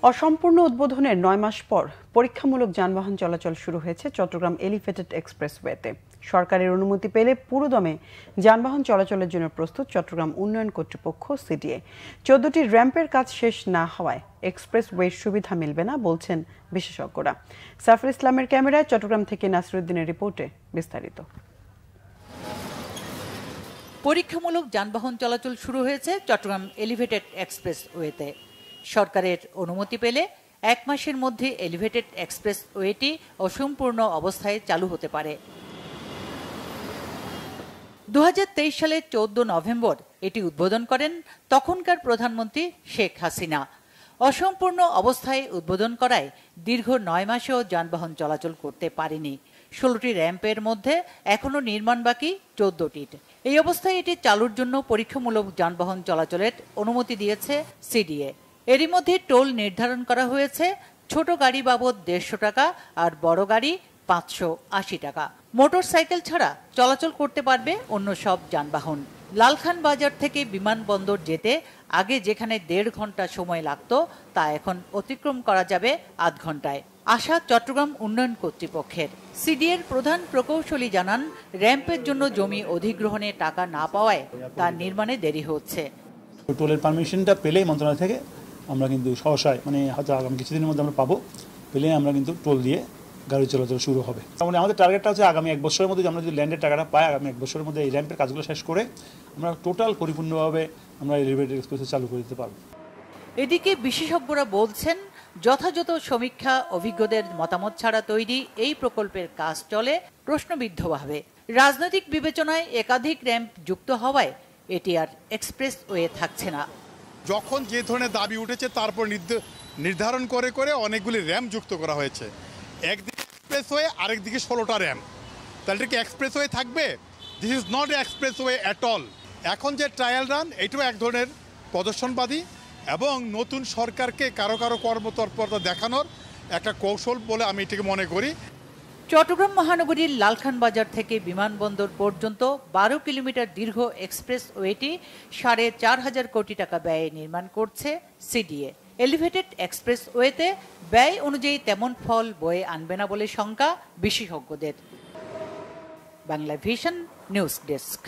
অসম্পূর্ণ উদ্বোধনের ৯ মাস পর পরীক্ষামূলক যানবাহন চলাচল শুরু হয়েছে চট্টগ্রাম এলিভেটেড এক্সপ্রেসওয়েতে। সরকারের অনুমতি পেলে পুরোদমে যানবাহন চলাচলের জন্য প্রস্তুত চট্টগ্রাম উন্নয়ন কর্তৃপক্ষ সিডিএ। ১৪টি র্যাম্পের কাজ শেষ না হওয়ায় এক্সপ্রেসওয়ের সুবিধা মিলবে না বলছেন বিশেষজ্ঞরা। সাফর ইসলামের ক্যামেরায় চট্টগ্রাম থেকে নাসিরুদ্দিনের রিপোর্টে বিস্তারিত। পরীক্ষামূলক যানবাহন চলাচল শুরু হয়েছে চট্টগ্রাম এলিভেটেড এক্সপ্রেসওয়েতে। সরকারের অনুমতি পেলে ১ মাসের মধ্যে এলিভেটেড এক্সপ্রেসওয়েটি অসম্পূর্ণ অবস্থায় চালু হতে পারে। ২০২৩ সালের ১৪ নভেম্বর এটি উদ্বোধন করেন তখনকার প্রধানমন্ত্রী শেখ হাসিনা। অসম্পূর্ণ অবস্থায় উদ্বোধন করায় দীর্ঘ ৯ মাসেও যানবাহন চলাচল করতে পারেনি। ১৬টি র্যাম্পের মধ্যে এখনও নির্মাণ বাকি ১৪টির। এই অবস্থায় এটি চালুর জন্য পরীক্ষামূলক যানবাহন চলাচলের অনুমতি দিয়েছে সিডিএ। এরই মধ্যে টোল নির্ধারণ করা হয়েছে। ছোট গাড়ি বাবদ ১৫০ টাকা আর বড় গাড়ি ৫৮০ টাকা। মোটরসাইকেল ছাড়া চলাচল করতে পারবে অন্য সব যানবাহন। লালখান বাজার থেকে বিমানবন্দর যেতে আগে যেখানে ১.৫ ঘন্টা সময় লাগতো তা এখন অতিক্রম করা যাবে আধ ঘন্টায়। আশা চট্টগ্রাম উন্নয়ন কর্তৃপক্ষের। সিডিএর প্রধান প্রকৌশলী জানান, র্যাম্পের জন্য জমি অধিগ্রহণে টাকা না পাওয়ায় তার নির্মাণে দেরি হচ্ছে। টোলের পারমিশনটা পেলেই মন্ত্রণালয় থেকে আমরা কিন্তু সহসায় হয়তো আগামী কিছুদিনের মধ্যে আমরা পাবো, পেলে আমরা কিন্তু টোল দিয়ে গাড়ি চলাচল শুরু হবে। আমাদের টার্গেটটা হচ্ছে আগামী ১ বছরের মধ্যে আমরা যদি ল্যান্ডের টাকাটা পাই, আগামী ১ বছরের মধ্যে এই র্যাম্পের কাজগুলো শেষ করে আমরা টোটাল পরিপূর্ণভাবে আমরা এলিভেটেড এক্সপ্রেস চালু করে দিতে পারবো। এদিকে বিশেষজ্ঞরা বলছেন, যথাযথ সমীক্ষা অভিজ্ঞদের মতামত ছাড়া তৈরি এই প্রকল্পের কাজ চলে প্রশ্নবিদ্ধভাবে। রাজনৈতিক বিবেচনায় একাধিক র্যাম্প যুক্ত হওয়ায় এটি আর এক্সপ্রেসওয়ে থাকছে না। যখন যে ধরনের দাবি উঠেছে তারপর নির্ধারণ করে করে অনেকগুলি র্যাম্প যুক্ত করা হয়েছে। একদিকে এক্সপ্রেসওয়ে, আরেকদিকে 16টা র্যাম্প। তাহলে কি এক্সপ্রেসওয়ে থাকবে? This is not expressway at all. এখন যে ট্রায়াল রান, এটাও এক ধরনের প্রদর্শনবাদী এবং নতুন সরকারকে কারো কারো কর্মতৎপরতা দেখানোর একটা কৌশল বলে আমি এটাকে মনে করি। চট্টগ্রাম মহানগরীর লালখান বাজার থেকে বিমানবন্দর পর্যন্ত ১২ কিলোমিটার দীর্ঘ এক্সপ্রেসওয়েটি ৪.৫ কোটি টাকা ব্যয়ে নির্মাণ করছে সিডিএ। এলিভেটেড এক্সপ্রেসওয়েতে ব্যয় অনুযায়ী তেমন ফল বয়ে আনবে না বলে শঙ্কা বিশেষজ্ঞদের। Bangla vision news desk.